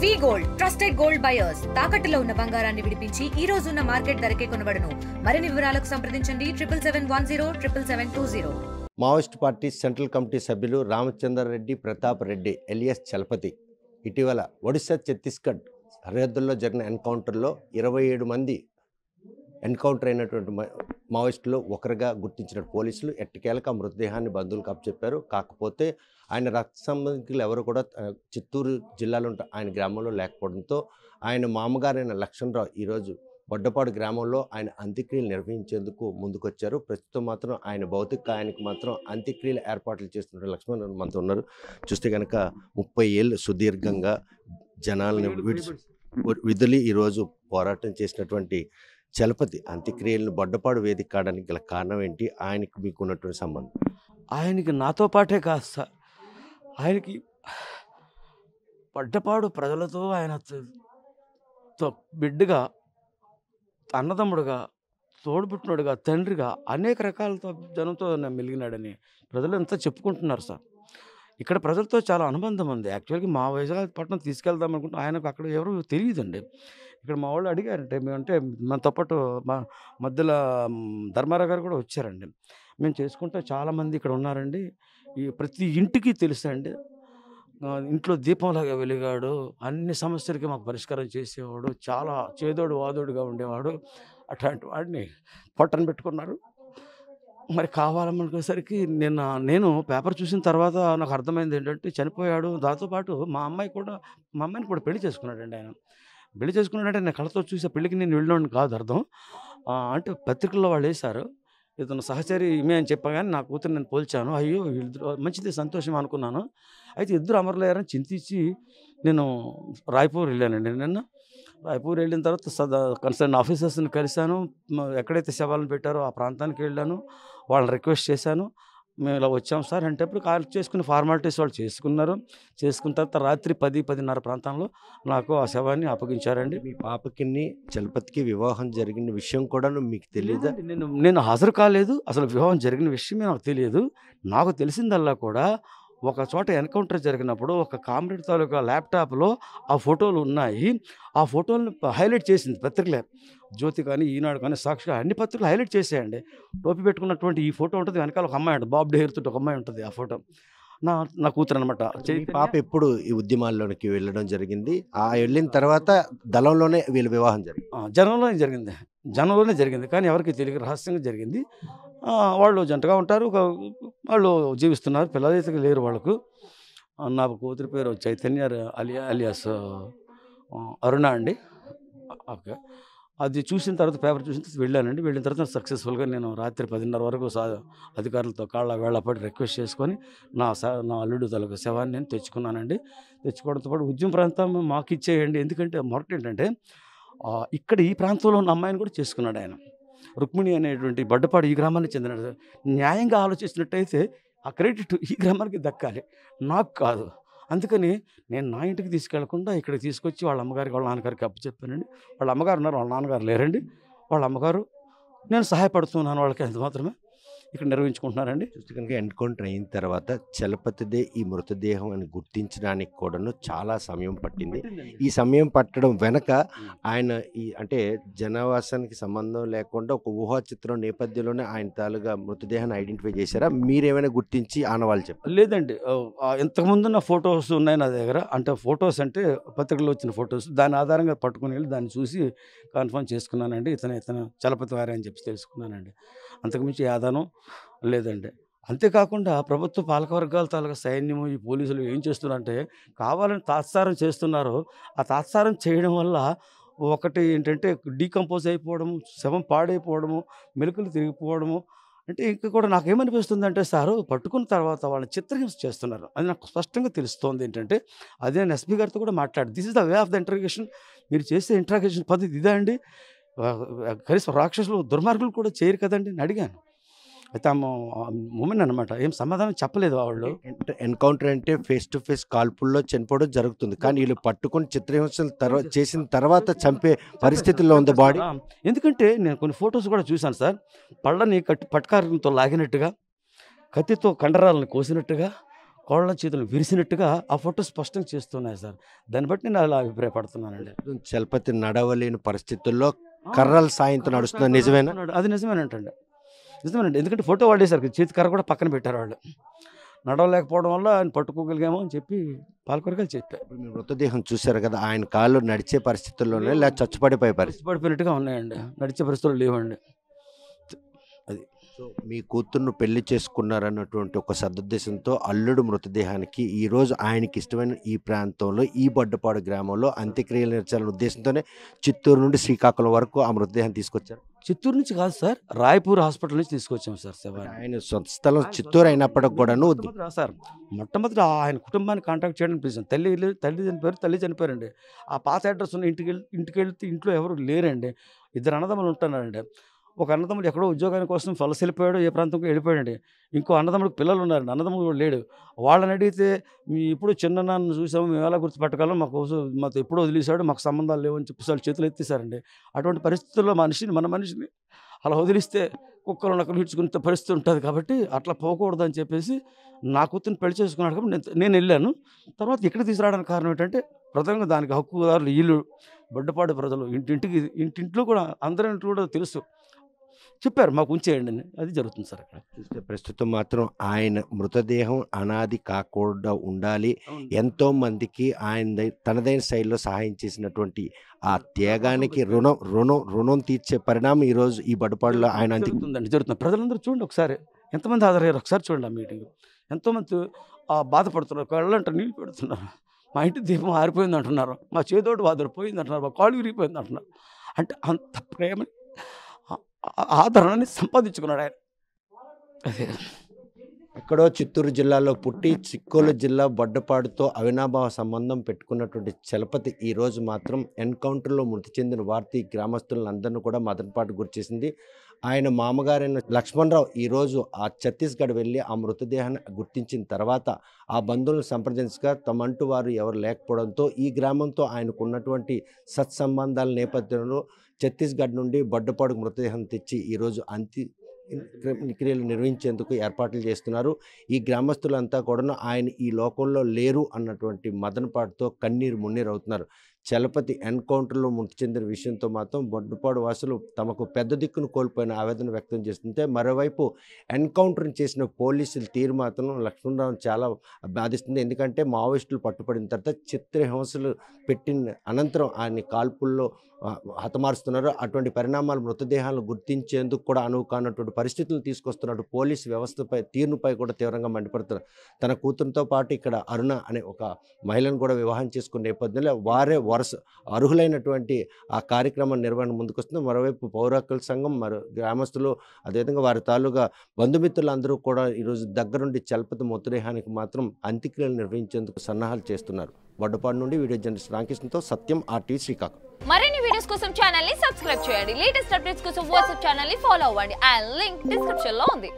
వి gold trusted gold buyers తాకట్టులో ఉన్న బంగారాన్ని విడిపించి ఈ రోజు ఉన్న మార్కెట్ ధరకే కొనబడును. మరిన్ని వివరాలకు సంప్రదించండి 77107720. మావోయిస్ట్ పార్టీ సెంట్రల్ కమిటీ సభ్యులు రామచంద్రారెడ్డి ప్రతాప్ రెడ్డి ఎలియాస్ చలపతి ఇటీవల ఒడిశా ఛత్తీస్గఢ్ సరిహద్దుల్లో జరిగిన ఎన్కౌంటర్లో 27 మంది ఎన్కౌంటర్ అయినటువంటి మావోయిస్టులు ఒకరిగా గుర్తించిన పోలీసులు ఎట్టకేలకు ఆ మృతదేహాన్ని బంధువులకు అప్పచెప్పారు. కాకపోతే ఆయన రక్త సంబంధికులు ఎవరు కూడా చిత్తూరు జిల్లాలో ఆయన గ్రామంలో లేకపోవడంతో ఆయన మామగారైన లక్ష్మణరావు ఈరోజు బొడ్డపాడు గ్రామంలో ఆయన అంత్యక్రియలు నిర్వహించేందుకు ముందుకొచ్చారు. ప్రస్తుతం మాత్రం ఆయన భౌతిక కాయానికి మాత్రం అంత్యక్రియల ఏర్పాట్లు చేస్తున్న లక్ష్మణ్ మనతో ఉన్నారు. చూస్తే కనుక 30 ఏళ్ళు సుదీర్ఘంగా జనాలను విధులు ఈరోజు పోరాటం చేసినటువంటి చలపతి అంత్యక్రియలను బొడ్డపాడు వేదిక కావడానికి గల కారణం ఏంటి? ఆయనకి మీకు ఉన్నటువంటి సంబంధం? ఆయనకి నాతో పాటే కాదు సార్, ఆయనకి బొడ్డపాడు ప్రజలతో ఆయన బిడ్డగా, అన్నదమ్ముడుగా, తోడుపుట్టినోడుగా, తండ్రిగా అనేక రకాలతో జనంతో మెలిగినాడని ప్రజలు ఎంతో చెప్పుకుంటున్నారు సార్. ఇక్కడ ప్రజలతో చాలా అనుబంధం ఉంది. యాక్చువల్గా మా విశాఖపట్నం తీసుకెళ్దాం అనుకుంటే ఆయనకు అక్కడ ఎవరు తెలియదండి. ఇక్కడ మా వాళ్ళు అడిగారంటే మేమంటే మనతో పాటు మా మధ్యలో ధర్మారావు గారు కూడా వచ్చారండి. మేము చేసుకుంటే చాలామంది ఇక్కడ ఉన్నారండి, ఈ ప్రతి ఇంటికి తెలుసండి. ఇంట్లో దీపంలాగా వెలిగాడు, అన్ని సమస్యలకి మాకు పరిష్కారం చేసేవాడు, చాలా చేదోడు వాదోడుగా ఉండేవాడు. అట్లాంటి వాడిని పొట్టను పెట్టుకున్నారు. మరి కావాలనుకునేసరికి నేను పేపర్ చూసిన తర్వాత నాకు అర్థమైంది ఏంటంటే చనిపోయాడు. దాంతోపాటు మా అమ్మాయిని కూడా పెళ్లి చేసుకున్నాడండి ఆయన. పెళ్లి చేసుకున్నాడంటే నేను కళ్ళతో చూసే పెళ్ళికి నేను వెళ్ళినోడిని కాదు అర్థం. అంటే పత్రికల్లో వాళ్ళు వేశారు, ఇతను సహచరి ఈమె అని చెప్పగానే నా కూతురు నేను పోల్చాను. అయ్యో వీళ్ళిద్దరు మంచిది, సంతోషం అనుకున్నాను. అయితే ఇద్దరు అమరులయ్యారని చింతించి నేను రాయ్పూర్ వెళ్ళానండి. రాయ్పూర్ వెళ్ళిన తర్వాత కన్సర్న్ ఆఫీసర్స్ని కలిశాను. ఎక్కడైతే శవాలను పెట్టారో ఆ ప్రాంతానికి వెళ్ళాను. వాళ్ళని రిక్వెస్ట్ చేశాను, మేము ఇలా వచ్చాం సార్ అంటే కాల్ చేసుకుని ఫార్మాలిటీస్ వాళ్ళు చేసుకున్నారు. చేసుకున్న తర్వాత రాత్రి 10-10:30 ప్రాంతంలో నాకు ఆ శవాన్ని అప్పగించారండి. మీ పాపకి చలపతికి వివాహం జరిగిన విషయం కూడా మీకు తెలియదా? నేను హాజరు కాలేదు, అసలు వివాహం జరిగిన విషయమే నాకు తెలియదు. నాకు తెలిసిందల్లా కూడా ఒక చోట ఎన్కౌంటర్ జరిగినప్పుడు ఒక కామ్రేడ్ తాలూకా ల్యాప్టాప్లో ఆ ఫోటోలు ఉన్నాయి. ఆ ఫోటోలను హైలైట్ చేసింది పత్రికలే, జ్యోతి కానీ, ఈనాడు కానీ, సాక్షి అన్ని పత్రికలు హైలైట్ చేసేయండి. టోపీ పెట్టుకున్నటువంటి ఈ ఫోటో ఉంటుంది, వెనకాల ఒక అమ్మాయి ఉంటుంది, బాబు డేర్తో ఒక అమ్మాయి ఉంటుంది. ఆ ఫోటో నా కూతురు అనమాట. పాప ఎప్పుడు ఈ ఉద్యమాల్లోనికి వెళ్ళడం జరిగింది? ఆ వెళ్ళిన తర్వాత దళంలోనే వీళ్ళ వివాహం జరిగింది? జనంలోనే జరిగింది కానీ ఎవరికి తెలియక రహస్యంగా జరిగింది. వాళ్ళు జంటగా ఉంటారు, వాళ్ళు జీవిస్తున్నారు, పిల్లలైతే లేరు వాళ్ళకు. నా కూతురి పేరు చైతన్య అలియాస్ అరుణ అండి. ఓకే, అది చూసిన తర్వాత పేపర్ చూసిన తర్వాత వెళ్ళానండి. వెళ్ళిన తర్వాత సక్సెస్ఫుల్గా నేను రాత్రి 10:30 వరకు అధికారులతో కాళ్ళ వేళ్ళపడి రిక్వెస్ట్ చేసుకొని నా అల్లుడు తలకు శవాన్ని నేను తెచ్చుకున్నానండి. తెచ్చుకోవడంతో పాటు ఉద్యమ ప్రాంతం మాకు ఇచ్చేయండి, ఎందుకంటే మొదటి ఏంటంటే ఇక్కడ ఈ ప్రాంతంలో ఉన్న అమ్మాయిని కూడా చేసుకున్నాడు ఆయన. రుక్మిణి అనేటువంటి బొడ్డపాడు ఈ గ్రామానికి చెందిన. న్యాయంగా ఆలోచించినట్టయితే ఆ క్రెడిట్ ఈ గ్రామానికి దక్కాలి, నాకు కాదు. అందుకని నేను నా ఇంటికి తీసుకెళ్లకుండా ఇక్కడికి తీసుకొచ్చి వాళ్ళ అమ్మగారికి వాళ్ళ నాన్నగారికి అప్పచెప్పానండి. వాళ్ళ అమ్మగారు ఉన్నారు, వాళ్ళ నాన్నగారు లేరండి. వాళ్ళ అమ్మగారు నేను సహాయపడుతున్నాను వాళ్ళకి, అంత మాత్రమే ఇక్కడ నిర్వహించుకుంటున్నారండి. చూస్తే కనుక ఎన్కౌంటర్ అయిన తర్వాత చలపతిదే ఈ మృతదేహం అని గుర్తించడానికి కూడాను చాలా సమయం పట్టింది. ఈ సమయం పట్టడం వెనక ఆయన అంటే జనవాసానికి సంబంధం లేకుండా ఒక ఊహా చిత్రం నేపథ్యంలోనే ఆయన తాలుగా మృతదేహాన్ని ఐడెంటిఫై చేశారా? మీరేమైనా గుర్తించి ఆనవాళ్ళు చెప్పారు? లేదండి, ఇంతకుముందు నా ఫొటోస్ ఉన్నాయి నా దగ్గర. అంటే ఫొటోస్ అంటే పత్రికల్లో వచ్చిన ఫొటోస్, దాని ఆధారంగా పట్టుకుని వెళ్ళి దాన్ని చూసి కన్ఫర్మ్ చేసుకున్నానండి. ఇతను చలపతి వారే అని చెప్పి తెలుసుకున్నానండి. అంతకుమించి ఆధారం లేదండి. అంతేకాకుండా ప్రభుత్వ పాలకవర్గాల తాలూకా సైన్యము, ఈ పోలీసులు ఏం చేస్తున్నారంటే కావాలని తాత్సారం చేస్తున్నారు. ఆ తాత్సారం చేయడం వల్ల ఒకటి ఏంటంటే డీకంపోజ్ అయిపోవడము, శవం పాడైపోవడము, మెలుకలు తిరిగిపోవడము. అంటే ఇంకా కూడా నాకేమనిపిస్తుంది అంటే సారు పట్టుకున్న తర్వాత వాళ్ళని చిత్రహింస చేస్తున్నారు, అది నాకు స్పష్టంగా తెలుస్తోంది. ఏంటంటే అదే నేను ఎస్పీ గారితో కూడా మాట్లాడు, this is the way of the interrogation. మీరు చేసే ఇంట్రాగేషన్ పద్ధతి ఇదే అండి? కనీసం రాక్షసులు దుర్మార్గులు కూడా చేయరు కదండి అని అడిగాను. అయితే ఉమెన్ అనమాట, ఏం సమాధానం చెప్పలేదు వాళ్ళు. ఎన్కౌంటర్ అంటే ఫేస్ టు ఫేస్ కాల్పుల్లో చనిపోవడం జరుగుతుంది, కానీ వీళ్ళు పట్టుకుని చిత్రహింసలు చేసిన తర్వాత చంపే పరిస్థితుల్లో ఉంది బాడీ. ఎందుకంటే నేను కొన్ని ఫొటోస్ కూడా చూశాను సార్, పళ్ళని పట్కారంతో లాగినట్టుగా, కత్తితో కండరాలను కోసినట్టుగా, కోళ్ళ చేతులు విరిసినట్టుగా ఆ ఫోటో స్పష్టంగా చేస్తున్నాయి సార్. దాన్ని బట్టి నేను అలా అభిప్రాయపడుతున్నానండి. చలపతి నడవలేని పరిస్థితుల్లో కర్రల సాయంతో నడుస్తున్న నిజమేనా? అది నిజమేనంటండి. నిజమేనండి. ఎందుకంటే ఫోటో వాడేశారు, చేతి కర్ర కూడా పక్కన పెట్టారు వాళ్ళు. నడవలేకపోవడం వల్ల ఆయన పట్టుకోగలిగామో అని చెప్పి పాలకొరకలు చెప్పారు. ఇప్పుడు మీ మృతదేహం చూశారు కదా, ఆయన కాళ్ళు నడిచే పరిస్థితుల్లోనే లేదా చచ్చుపడిపోయే పరిస్థితి. పడిపోయినట్టుగా ఉన్నాయండి, నడిచే పరిస్థితులు లేవండి. అది సో మీ కూతుర్ను పెళ్లి చేసుకున్నారన్నటువంటి ఒక సదుద్దేశంతో అల్లుడు మృతదేహానికి ఈరోజు ఆయనకి ఇష్టమైన ఈ ప్రాంతంలో ఈ బొడ్డపాడు గ్రామంలో అంత్యక్రియలు నిర్చాలనే ఉద్దేశంతోనే చిత్తూరు నుండి శ్రీకాకుళం వరకు ఆ మృతదేహాన్ని తీసుకొచ్చారు. చిత్తూరు నుంచి కాదు సార్, రాయపూర్ హాస్పిటల్ నుంచి తీసుకొచ్చాం సార్ శవాన్ని. ఆయన సొంత స్థలం చిత్తూరు అయినప్పటికి కూడాను సార్ మొట్టమొదటి ఆయన కుటుంబాన్ని కాంటాక్ట్ చేయడానికి పిలిచాను. తల్లి చనిపోయారండి. ఆ పాత అడ్రస్ ఉన్న ఇంటికి వెళ్తే ఇంట్లో ఎవరు లేరండి. 2 అన్నదమ్ములు ఉంటున్నారండి. ఒక అన్నదమ్ముడు ఎక్కడో ఉద్యోగాని కోసం వలస వెళ్ళిపోయాడు, ఏ ప్రాంతంకి వెళ్ళిపోయాడండి. ఇంకో అన్నదమ్ముడికి పిల్లలు ఉన్నారండి, అన్నదమ్ముడు కూడా లేడు. వాళ్ళని అడిగితే మీ ఇప్పుడు చిన్న నాన్న చూసాము, మేము ఎలా గుర్తుపెట్టగలం, మాతో ఎప్పుడో వదిలేశాడు, మాకు సంబంధాలు లేవని చెప్పి వాళ్ళు చేతులు ఎత్తేసారండి. అటువంటి పరిస్థితుల్లో మన మనిషిని అలా వదిలిస్తే కుక్కలు నక్కలు ఇడ్చుకునే పరిస్థితి ఉంటుంది. కాబట్టి అట్లా పోకూడదు అని చెప్పేసి నా కూతుర్ని పెళ్లి చేసుకున్నాడు. కాబట్టి నేను వెళ్ళాను. తర్వాత ఇక్కడ తీసుకురావడానికి కారణం ఏంటంటే ప్రధానంగా దానికి హక్కుదారులు వీళ్ళు బొడ్డపాడు ప్రజలు. ఇంటింట్లో కూడా అందరి కూడా తెలుసు, చెప్పారు మాకు ఉంచేయండి అని. అది జరుగుతుంది సార్. అక్కడ చూస్తే ప్రస్తుతం మాత్రం ఆయన మృతదేహం అనాది కాకుండా ఉండాలి, ఎంతో మందికి ఆయన తనదైన శైలిలో సహాయం చేసినటువంటి ఆ త్యాగానికి రుణం తీర్చే పరిణామం ఈరోజు ఈ బొడ్డపాడులో ఆయన జరుగుతుంది. ప్రజలందరూ చూడండి ఒకసారి, ఎంతమంది హాజరయ్యారు ఒకసారి చూడండి. ఆ మీటింగ్ ఎంతోమంది బాధపడుతున్నారు, కళ్ళంట నీళ్ళు పెడుతున్నారు. మా ఇంటి దీపం ఆరిపోయింది అంటున్నారు, మా చేదోడు వాదరు పోయింది అంటున్నారు, మా కాళ్ళు విరిగిపోయింది అంటున్నారు. అంటే అంత ప్రేమ ఆదరణని సంపాదించుకున్నాడు ఆయన. అదే ఎక్కడో చిత్తూరు జిల్లాలో పుట్టి చిక్కోలు జిల్లా బొడ్డపాడుతో అవినాభావ సంబంధం పెట్టుకున్నటువంటి చలపతి ఈరోజు మాత్రం ఎన్కౌంటర్లో మృతి చెందిన వార్త గ్రామస్తులందరినీ కూడా మదనపాటు గురిచేసింది. ఆయన మామగారైన లక్ష్మణరావు ఈరోజు ఆ ఛత్తీస్గఢ్ వెళ్ళి ఆ మృతదేహాన్ని గుర్తించిన తర్వాత ఆ బంధువులను సంప్రదించగా తమంటూ వారు ఎవరు లేకపోవడంతో ఈ గ్రామంతో ఆయనకు ఉన్నటువంటి సత్సంబంధాల నేపథ్యంలో ఛత్తీస్గఢ్ నుండి బొడ్డపాడుకు మృతదేహం తెచ్చి ఈరోజు క్రియలు నిర్వహించేందుకు ఏర్పాట్లు చేస్తున్నారు. ఈ గ్రామస్తులంతా కూడా ఆయన ఈ లోకంలో లేరు అన్నటువంటి మదనపాటుతో కన్నీరు మున్నీరు అవుతున్నారు. చలపతి ఎన్కౌంటర్లో మృతి చెందిన విషయంతో మాత్రం బొడ్డపాడు వాసులు తమకు పెద్ద దిక్కును కోల్పోయిన ఆవేదన వ్యక్తం చేస్తుంటే, మరోవైపు ఎన్కౌంటర్ చేసిన పోలీసుల తీరు మాత్రం లక్ష్మణరావు చాలా బాధిస్తుంది. ఎందుకంటే మావోయిస్టులు పట్టుబడిన తర్వాత చిత్రహింసలు పెట్టిన అనంతరం ఆయన కాల్పుల్లో హతమారుస్తున్నారు. అటువంటి పరిణామాలు మృతదేహాలను గుర్తించేందుకు కూడా అనువు కానటువంటి పరిస్థితులు తీసుకొస్తున్నట్టు పోలీసు వ్యవస్థపై తీరుపై కూడా తీవ్రంగా మండిపడుతున్నారు. తన కూతురుతో పాటు ఇక్కడ అరుణ అనే ఒక మహిళను కూడా వివాహం చేసుకున్న నేపథ్యంలో వారే వరుస అర్హులైనటువంటి ఆ కార్యక్రమం నిర్వహణ ముందుకొస్తుంది. మరోవైపు పౌర హక్కుల సంఘం, గ్రామస్తులు, అదేవిధంగా వారి తాలూగా బంధుమిత్రులు అందరూ కూడా ఈరోజు దగ్గరుండి చలపతి మృతదేహానికి మాత్రం అంత్యక్రియలు నిర్వహించేందుకు సన్నాహాలు చేస్తున్నారు. బొడ్డపాడు నుండి వీడియో జర్నలిస్ట్ రామకృష్ణతో సత్యం, RTV శ్రీకాకుళం. మరిన్ని వీడియోస్ కోసం ఛానల్ ని సబ్స్క్రైబ్ చేయండి. లేటెస్ట్ అప్డేట్స్ కోసం వాట్సాప్ ఛానల్ ని ఫాలో అవ్వండి. అండ్ లింక్ డిస్క్రిప్షన్ లో ఉంది.